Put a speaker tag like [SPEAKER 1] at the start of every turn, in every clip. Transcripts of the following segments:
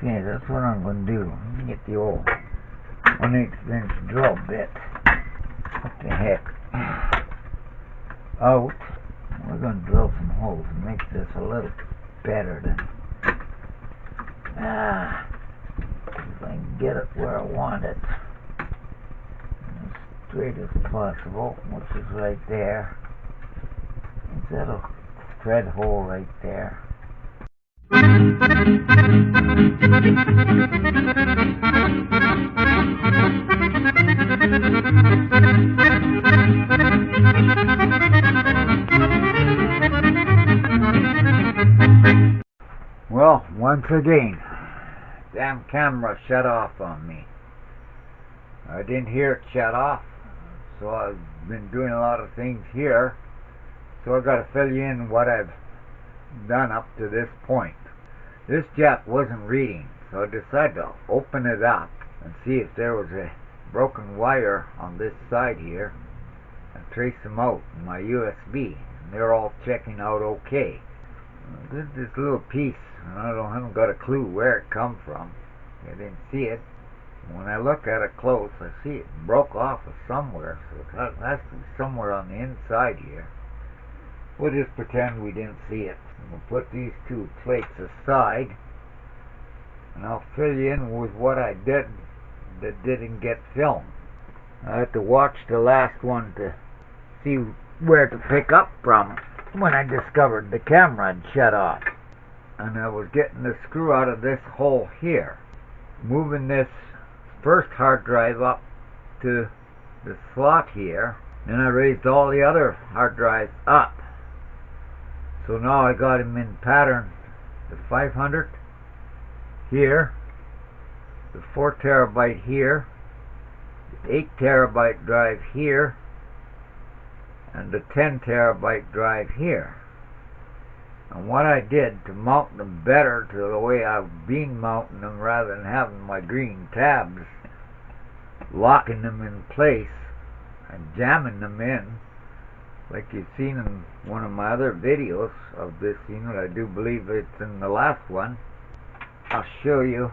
[SPEAKER 1] Okay, that's what I'm going to do. Let me get the old 1/8" drill bit. What the heck? Out. We're going to drill some holes and make this a little better than... if I can get it where I want it. As straight as possible, which is right there. Instead of thread hole right there. Well, once again, damn camera shut off on me. I didn't hear it shut off, so I've been doing a lot of things here. So I've got to fill you in what I've done up to this point. This jack wasn't reading, so I decided to open it up and see if there was a broken wire on this side here and trace them out in my USB. And they're all checking out okay. This little piece, and I haven't got a clue where it come from. I didn't see it. When I look at it close, I see it broke off of somewhere, so it has to be somewhere on the inside here. We'll just pretend we didn't see it. We'll put these two plates aside, and I'll fill you in with what I did that didn't get filmed. I had to watch the last one to see where to pick up from when I discovered the camera had shut off. And I was getting the screw out of this hole here, moving this first hard drive up to the slot here, and I raised all the other hard drives up. So now I got him in pattern, the 500 here, the 4 terabyte here, the 8 terabyte drive here, and the 10 terabyte drive here. And what I did to mount them better to the way I've been mounting them, rather than having my green tabs, locking them in place and jamming them in, like you've seen in one of my other videos of this unit. I do believe it's in the last one. I'll show you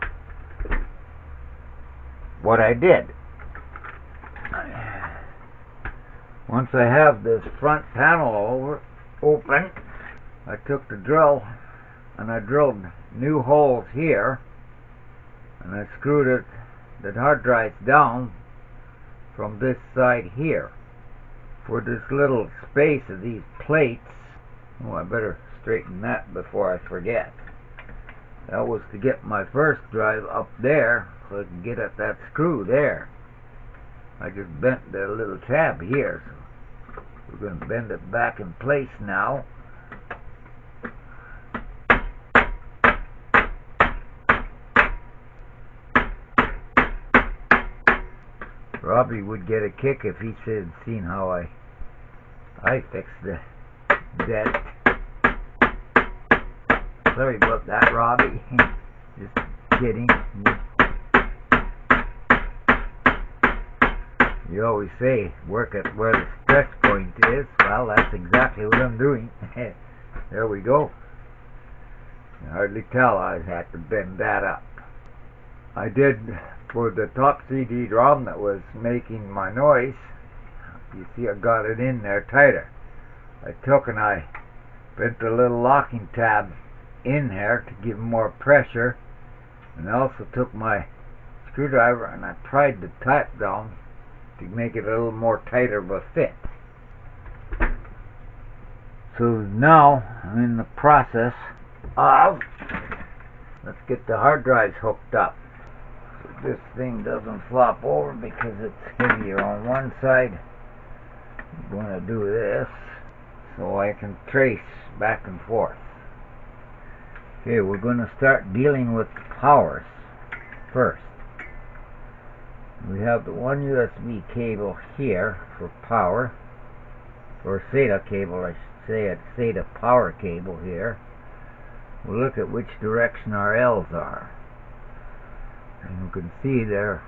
[SPEAKER 1] what I did. Once I have this front panel open, I took the drill and I drilled new holes here, and I screwed the hard drives down from this side here for this little space of these plates. Oh, I better straighten that before I forget. That was to get my first drive up there so I can get at that screw there. I just bent the little tab here, so we're going to bend it back in place now. Robbie would get a kick if he seen how I fixed the dead. Sorry about that, Robbie. Just kidding. You always say, work at where the stress point is. Well, that's exactly what I'm doing. There we go. You can hardly tell I had to bend that up. I did for the top CD-ROM that was making my noise. You see I got it in there tighter. I took and I bent the little locking tab in there to give more pressure, and I also took my screwdriver and I pried the type down to make it a little more tighter of a fit. So now I'm in the process of, let's get the hard drives hooked up. So this thing doesn't flop over because it's heavier on one side. I'm going to do this so I can trace back and forth. Okay, we're going to start dealing with the powers first. We have the one USB cable here for power, or SATA cable, I should say, a SATA power cable here. We'll look at which direction our L's are. And you can see they're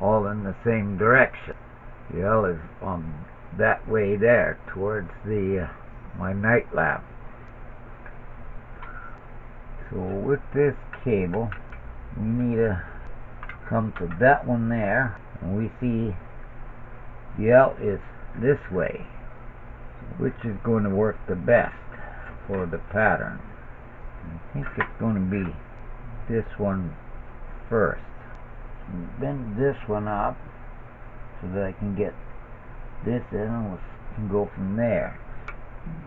[SPEAKER 1] all in the same direction. The L is on that way there, towards the my night lamp. So with this
[SPEAKER 2] cable. We need to come to that one there, and we see the L is this way. Which is going to work the best for the pattern? I think it's going to be this one first. Bend this one up so that I can get this in, and we can go from there.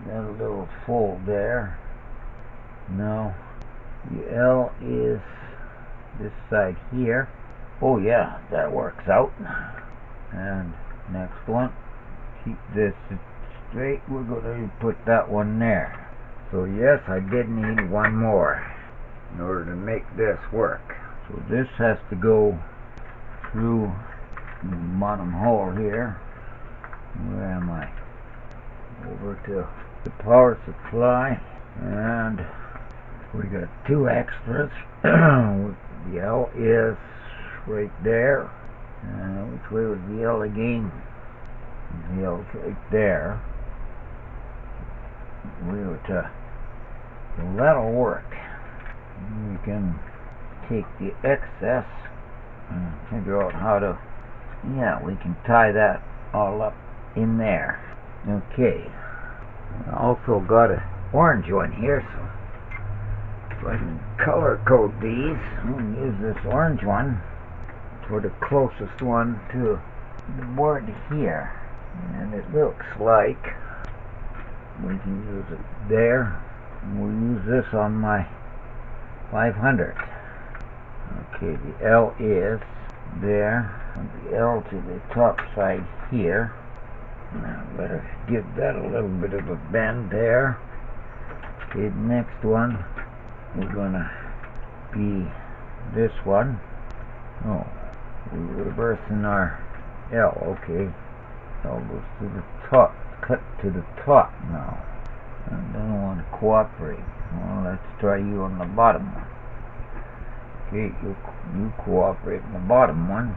[SPEAKER 2] Got a little fold there. Now the L is this side here. Oh yeah, that works out. And next one, keep this straight. We're going to put that one there. So yes, I did need one more in order to make this work. So this has to go through the bottom hole here. Where am I? Over to the power supply, and we got two extras. The L is right there. Which way was the L again? The L's right there. We were to, so that'll work. We can take the excess and figure out how to, yeah, we can tie that all up in there. Okay. I also got an orange one here, so I can color code these. I'm going to use this orange one for the closest one to the board here. And it looks like we can use it there. We'll use this on my 500. Okay, the L is there. And the L to the top side here. Now better give that a little bit of a bend there. Okay, the next one we're gonna be this one. Oh, we're reversing our L. Okay, L goes to the top. Cut to the top now. I don't want to cooperate. Well, let's try you on the bottom one. Okay, you cooperate in the bottom one.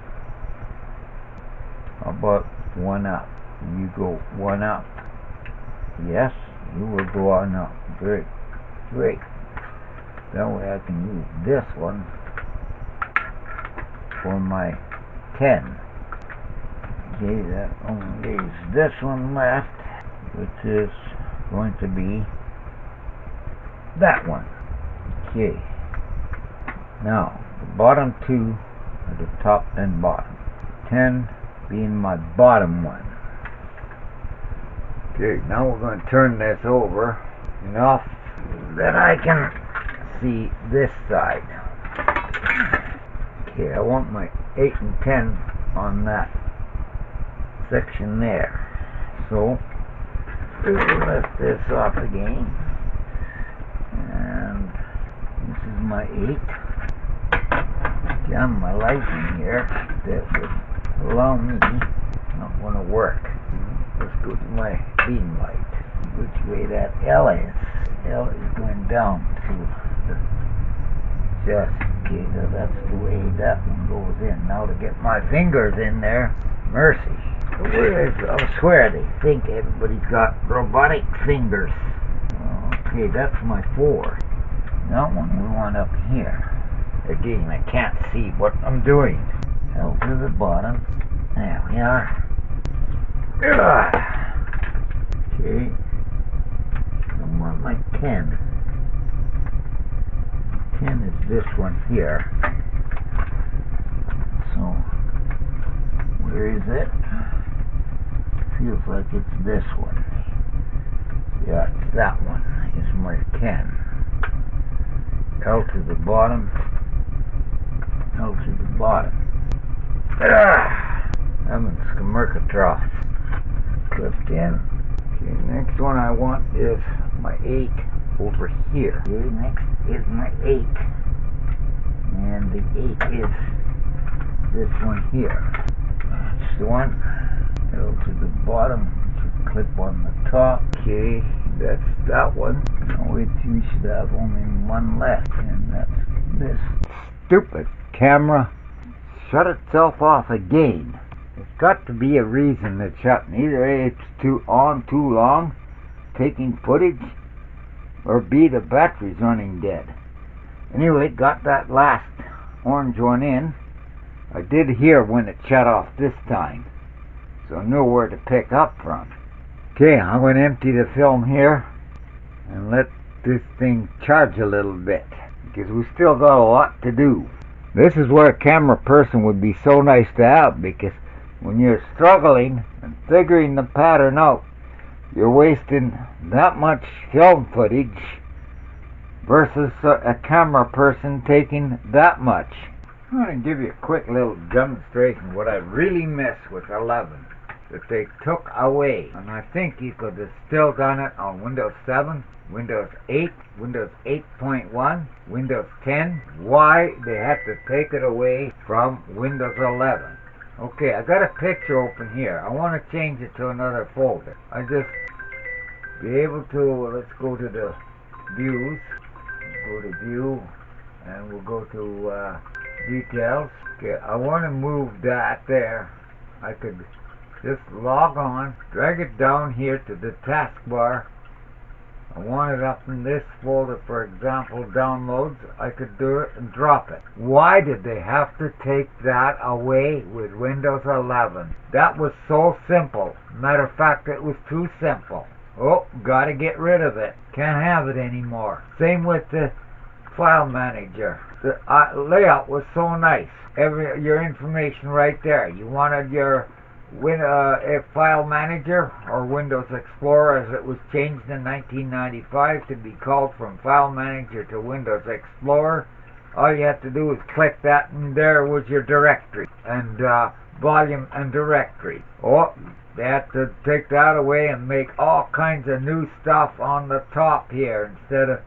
[SPEAKER 2] How about one up? You go one up. Yes, you will go on up. Great, great. That way I can use this one for my 10. Okay, that only leaves this one left, which is going to be that one. Okay. Now, the bottom two are the top and bottom. 10 being my bottom one. Okay, now we're going to turn this over enough that I can see this side. Okay, I want my 8 and 10 on that section there. So we'll lift this off again, and this is my 8. Jam my light in here that would allow me not want to work. Let's go to my beam light. Which way that L is? L is going down to the chest. Okay, so that's the way that one goes in. Now to get my fingers in there, mercy. I swear they think everybody's got robotic fingers. Okay, that's my 4. That one we want up here. Again, I can't see what I'm doing. L to the bottom. There we are. Okay. I want my 10. 10 is this one here. So, where is it? Feels like it's this one. Yeah, it's that one. It's my 10. L to the bottom. L to the bottom. I'm in Skamerkatroth. Clipped in. Okay, next one I want is my 8 over here. Okay, next is my 8. And the 8 is this one here. That's the one. L to the bottom, clip on the top. Okay, that's that one. Now we should have only one left, and that's this. Stupid camera shut itself off again. There's got to be a reason it's shutting. Either it's too long, taking footage, or B, the battery's running dead.
[SPEAKER 1] Anyway, got that last orange one in. I did hear when it shut off this time, so I knew where to pick up from. Okay, I'm going to empty the film here and let this thing charge a little bit, because we still got a lot to do. This is where a camera person would be so nice to have, because when you're struggling and figuring the pattern out, you're wasting that much film footage versus a camera person taking that much. I'm going to give you a quick little demonstration what I really miss with 11 that they took away. And I think you could have still done it on Windows 7, Windows 8, Windows 8.1, Windows 10. Why they had to take it away from Windows 11. Okay, I got a picture open here. I want to change it to another folder. I just be able to, let's go to the views, go to view, and we'll go to details. Okay, I want to move that there. I could just log on, drag it down here to the taskbar. I want it up in this folder, for example, downloads. I could do it and drop it. Why did they have to take that away with Windows 11? That was so simple. Matter of fact, it was too simple. Oh, gotta get rid of it. Can't have it anymore. Same with the file manager. The layout was so nice. Your information right there. You wanted your file manager or Windows Explorer, as it was changed in 1995 to be called from file manager to Windows Explorer. All you had to do was click that, and there was your directory and volume and directory. Oh, they had to take that away and make all kinds of new stuff on the top here instead of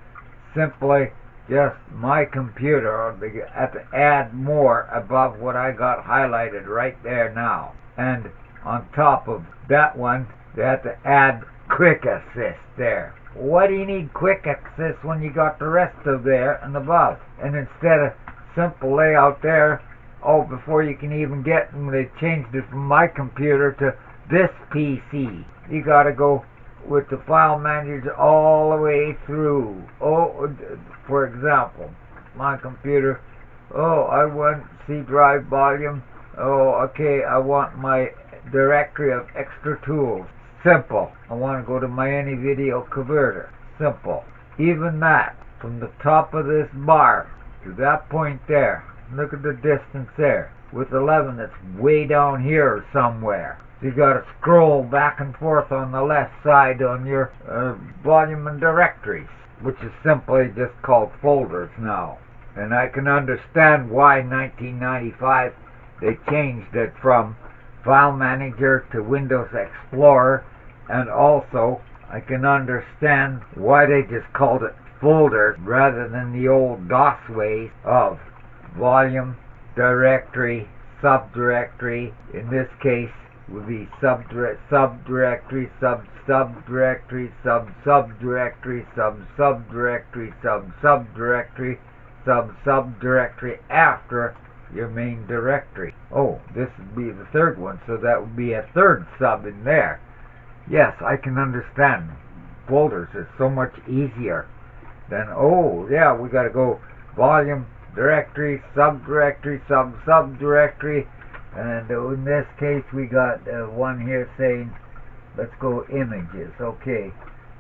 [SPEAKER 1] simply just my computer. Or they had to add more above what I got highlighted right there now. And on top of that one, they had to add quick assist there. Why do you need quick assist when you got the rest of there and above? And instead of simple layout there, before you can even get them, they changed it from my computer to this PC. You gotta go with the file manager all the way through. For example, my computer, I want C drive volume. Okay, I want my directory of extra tools. Simple. I want to go to my any video converter. Simple. Even that, from the top of this bar to that point there, look at the distance there. With 11, it's way down here somewhere. So you got to scroll back and forth on the left side on your volume and directories, which is simply just called folders now. And I can understand why in 1995 they changed it from File Manager to Windows Explorer, and also I can understand why they just called it folders rather than the old DOS ways of volume, directory, subdirectory. In this case would be subdirectory, subdirectory, subdirectory, subdirectory after your main directory. This would be the third one, so that would be a third sub in there. Yes, I can understand. Folders is so much easier than, we got to go volume, directory, subdirectory, subdirectory, and in this case we got one here saying, let's go images. Okay,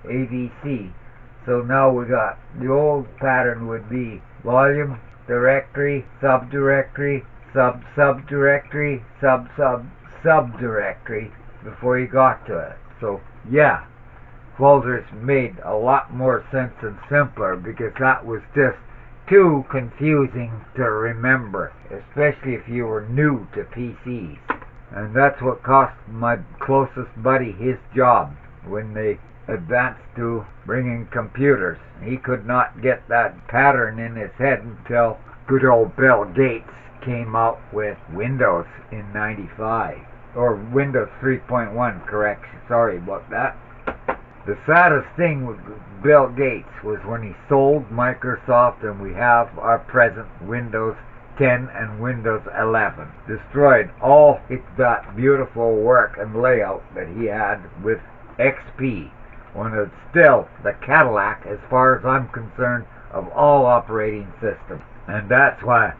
[SPEAKER 1] AVC. So now we got, the old pattern would be volume, directory, subdirectory, subdirectory, subdirectory before you got to it. So yeah, folders made a lot more sense and simpler, because that was just too confusing to remember, especially if you were new to PCs. And that's what cost my closest buddy his job when they advanced to bringing computers. He could not get that pattern in his head until good old Bill Gates came out with Windows in 95. Or Windows 3.1, correction. Sorry about that. The saddest thing with Bill Gates was when he sold Microsoft and we have our present Windows 10 and Windows 11. Destroyed all that beautiful work and layout that he had with XP. When it's still the Cadillac, as far as I'm concerned, of all operating systems. And that's why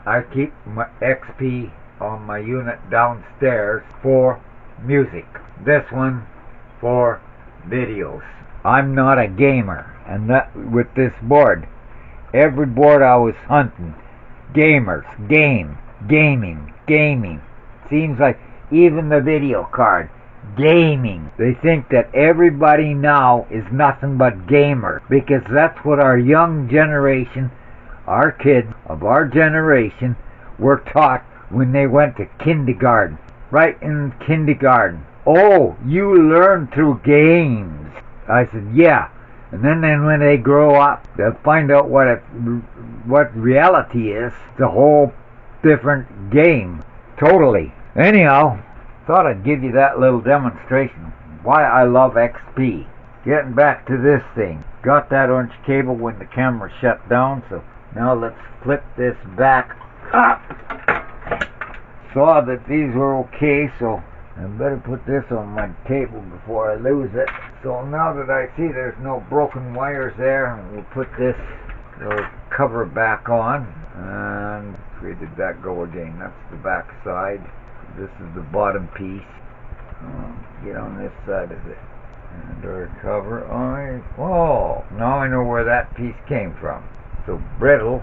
[SPEAKER 1] I keep my XP on my unit downstairs for music. This one for videos. I'm not a gamer, and that with this board, every board I was hunting, gamers, gaming. Seems like even the video card, gaming. They think that everybody now is nothing but gamers, because that's what our young generation, our kids of our generation, were taught when they went to kindergarten. Right in kindergarten. Oh, you learn through games. I said, yeah. And then when they grow up, they'll find out what reality is. It's a whole different game. Totally. Anyhow, thought I'd give you that little demonstration why I love XP. Getting back to this thing. Got that orange cable when the camera shut down, so now let's flip this back up. Saw that these were okay, so I better put this on my table before I lose it. So now that I see there's no broken wires there, we'll put this little cover back on. And where did that go again? That's the back side. This is the bottom piece. Get on this side of it. And our cover on. Oh, now I know where that piece came from. So brittle,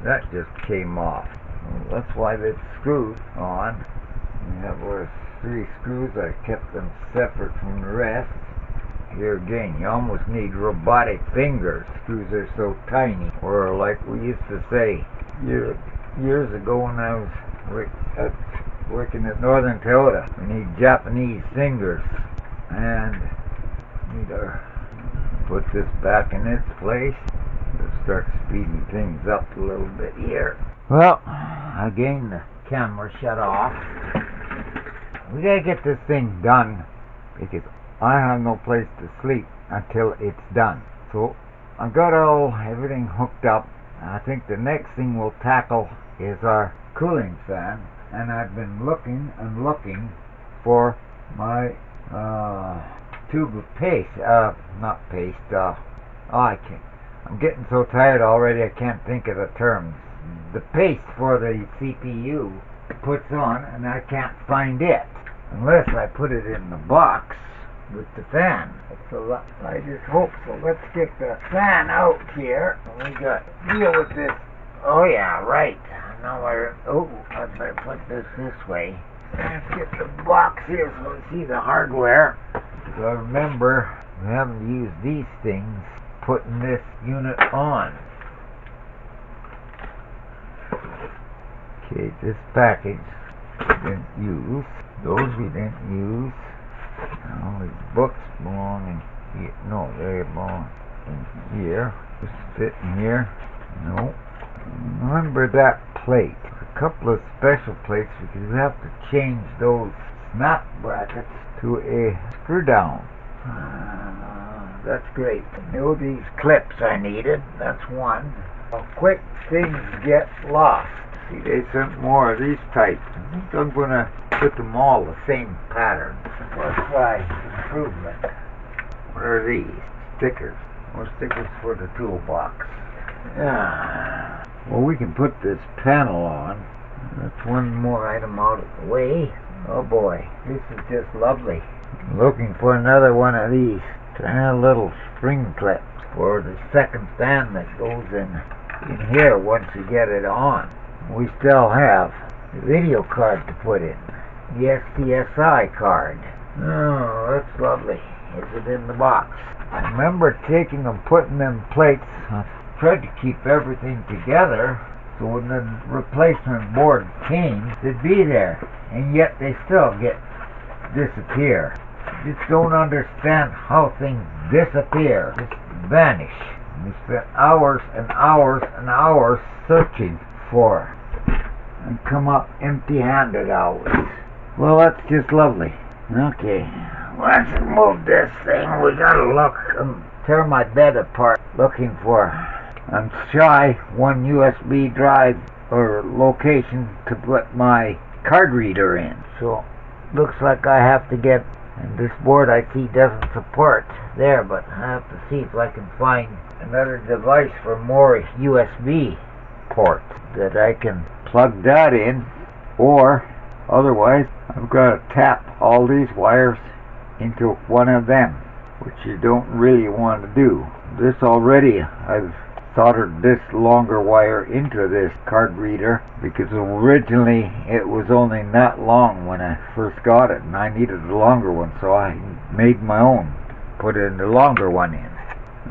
[SPEAKER 1] that just came off. Well, that's why it's screwed on. We have our 3 screws. I kept them separate from the rest. Here again, you almost need robotic fingers. Screws are so tiny. Or like we used to say years ago when I was working at Northern Toyota, we need Japanese fingers. And need to put this back in its place. Let's start speeding things up a little bit here. Well, again, the camera shut off. We gotta get this thing done because I have no place to sleep until it's done. So I got everything hooked up. I think the next thing we'll tackle is our cooling fan. And I've been looking for my tube of paste. Not paste. I'm getting so tired already I can't think of the terms. The paste for the CPU puts on, and I can't find it unless I put it in the box with the fan. So I just hope so. Let's get the fan out here. We got to deal with this. Oh yeah, right. Now I better put this way. Let's get the box here so we see the hardware. So I remember we haven't used these things putting this unit on. Okay, this package we didn't use. Those we didn't use. Now these books belong in here. No, they belong in here. Just fit in here. No. Remember that plate. A couple of special plates because we have to change those snap brackets to a screw down. That's great. I know these clips I needed. That's one. How quick things get lost. See, they sent more of these types. I think I'm going to put them all the same pattern. Let's try improvement. What are these? Stickers. More stickers for the toolbox. Well, we can put this panel on. That's one more item out of the way. Oh boy, this is just lovely. Looking for another one of these tiny little spring clips for the second fan that goes in here once you get it on. We still have the video card to put in, the STSI card. Oh, that's lovely. Is it in the box? I remember taking them, putting them plates. I tried to keep everything together so when the replacement board came, they'd be there, and yet they still disappear. Just don't understand how things disappear, just vanish. We spent hours and hours and hours searching for and come up empty-handed always. Well, that's just lovely. Okay, let's move this thing. We gotta look and tear my bed apart looking for and try one USB drive or location to put my card reader in. So looks like I have to get
[SPEAKER 2] And this board I see doesn't support there, but I have to see if I can find another device for more USB ports that I can plug that in, or otherwise I've got to tap all these wires into one of them, which you don't really want to do. This already, I've soldered this longer wire into this card reader because originally it was only that long when I first got it, and I needed a longer one, so I made my own, put in the longer one in.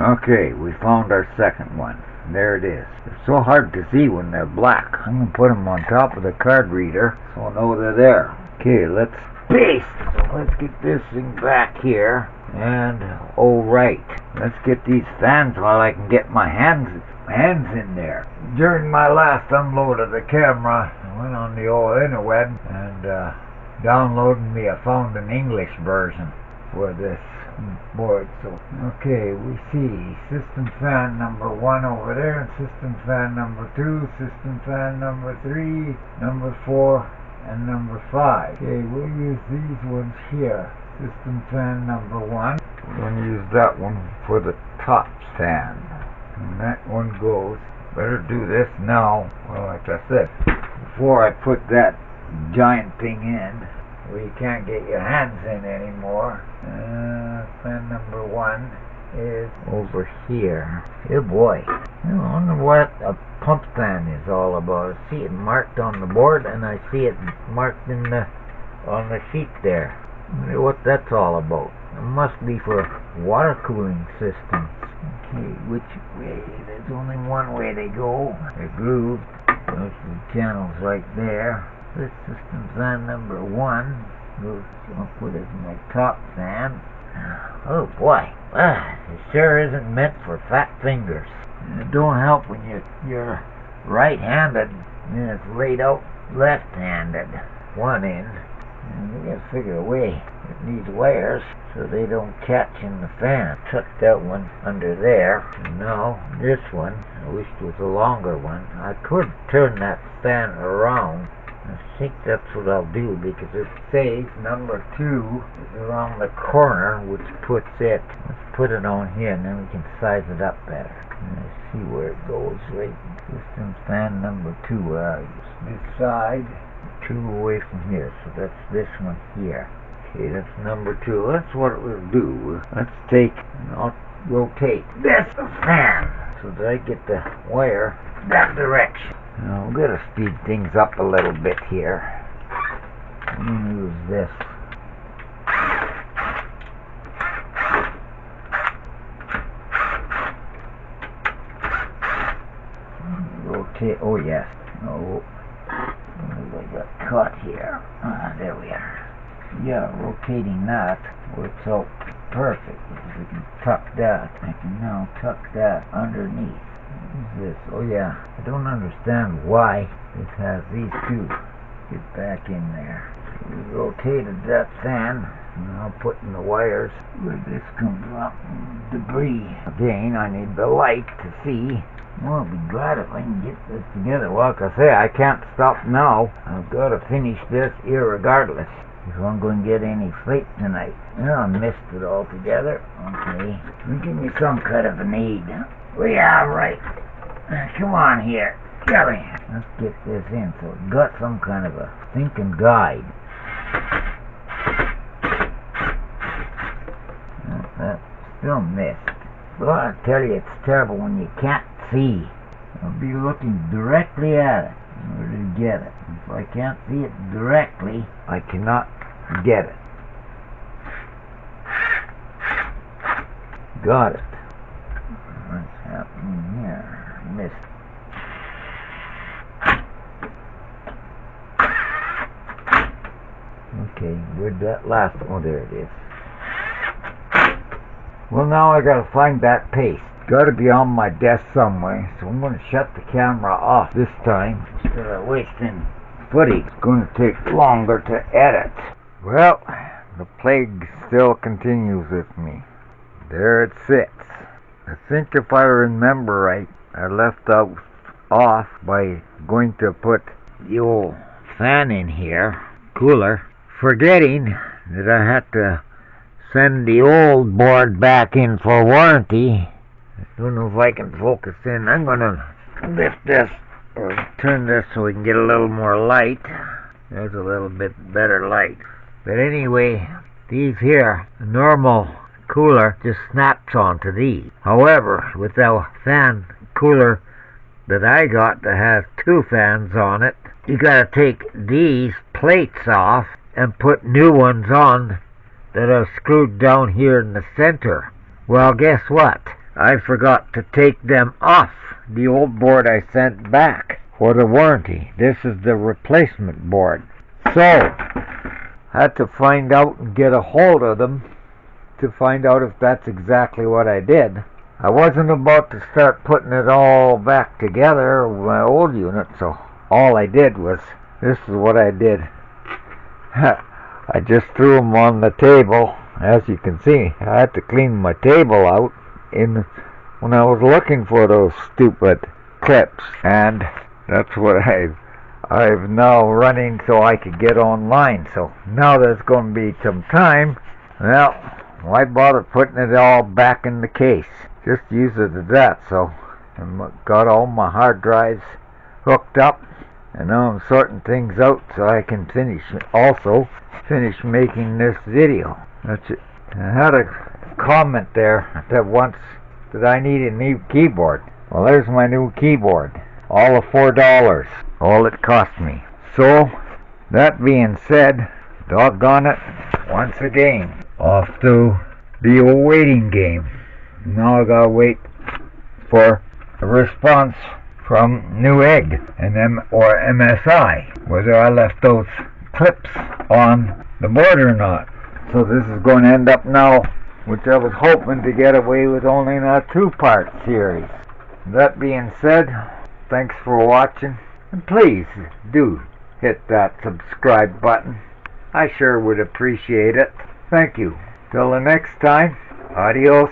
[SPEAKER 2] Okay, we found our second one. There it is. They're so hard to see when they're black. I'm going to put them on top of the card reader so I know they're there. Okay, let's paste. So let's get this thing back here. And, oh right, let's get these fans while I can get my hands in there. During my last unload of the camera, I went on the old interweb and downloaded me. I found an English version for this board. So, okay, we see system fan number 1 over there, and system fan number 2, system fan number 3, number 4, and number 5. Okay, we'll use these ones here. System fan number 1. We're going to use that one for the top fan. And that one goes. Better do this now. Well, like I said, before I put that giant thing in, where you can't get your hands in anymore. Fan number 1 is over here. Oh boy. I wonder what a pump fan is all about. I see it marked on the board, and I see it marked on the sheet there. I wonder what that's all about. It must be for water cooling systems. Okay, which way? There's only one way to go. They're grooved. Those are the channels right there. This system fan number 1 goes, I'll put it in my top fan. Oh boy, it sure isn't meant for fat fingers. And it don't help when you're right-handed and it's laid out left-handed, one end. And we gotta figure a way with these wires so they don't catch in the fan. Tuck that one under there. And now this one, I wish it was a longer one. I could turn that fan around. I think that's what I'll do, because it says number 2 is around the corner, which puts it. Let's put it on here, and then we can size it up better. Let's see where it goes. Right, system fan number 2. This side, 2 away from here, so that's this one here. Okay, that's number 2. That's what it will do. Let's take, and I'll rotate this fan so that I get the wire that direction. Now, we're going to speed things up a little bit here. I'm going to use this. Rotate. Oh, yes. No. I got caught here. There we are. Yeah, rotating that works out perfect. Because we can tuck that. I can now tuck that underneath. What is this? Oh yeah, I don't understand why this has these two. Get back in there. So we rotated that fan. Now putting the wires where this comes up. Debris. Again, I need the light to see. Well, I'll be glad if I can get this together. Well, like I say, I can't stop now. I've got to finish this irregardless if I'm going to get any sleep tonight. Well, I missed it altogether. Okay. Give me some kind of an aid. Well, yeah, right. Come on here. Come here. Let's get this in so it's got some kind of a thinking guide. That still missed. Well, I tell you, it's terrible when you can't see. I'll be looking directly at it in order to get it. If I can't see it directly, I cannot get it. Got it. What's happening here? Missed. Okay, where'd that last one? Oh, there it is. Well, now I gotta find that paste. Gotta be on my desk somewhere, so I'm gonna shut the camera off this time instead of wasting footage. It's gonna take longer to edit. Well, the plague still continues with me. There it sits. I think if I remember right, I left out off by going to put the old fan in here, cooler, forgetting that I had to
[SPEAKER 1] send the old board back in for warranty. I don't know if I can focus in. I'm gonna lift this or turn this so we can get a little more light. There's a little bit better light. But anyway, these here, a normal cooler just snaps onto these. However, with the fan cooler that I got that has two fans on it, you gotta take these plates off and put new ones on that are screwed down here in the center. Well, guess what? I forgot to take them off the old board I sent back for the warranty. This is the replacement board. So, I had to find out and get a hold of them to find out if that's exactly what I did. I wasn't about to start putting it all back together with my old unit, so all I did was, this is what I did. I just threw them on the table. As you can see, I had to clean my table out when I was looking for those stupid clips, and that's what I've now running so I could get online. So now there's going to be some time. Well, why bother putting it all back in the case? Just use it as that. So I got all my hard drives hooked up, and now I'm sorting things out so I can finish making this video. That's it. I had a comment there that I need a new keyboard. Well, there's my new keyboard. All of $4. All it cost me. So, that being said, doggone it, once again, off to the old waiting game. Now I gotta wait for a response from Newegg or MSI, whether I left those clips on the board or not. So this is going to end up now, which I was hoping to get away with only in a 2-part series. That being said, thanks for watching, and please do hit that subscribe button. I sure would appreciate it. Thank you. Till the next time, adios.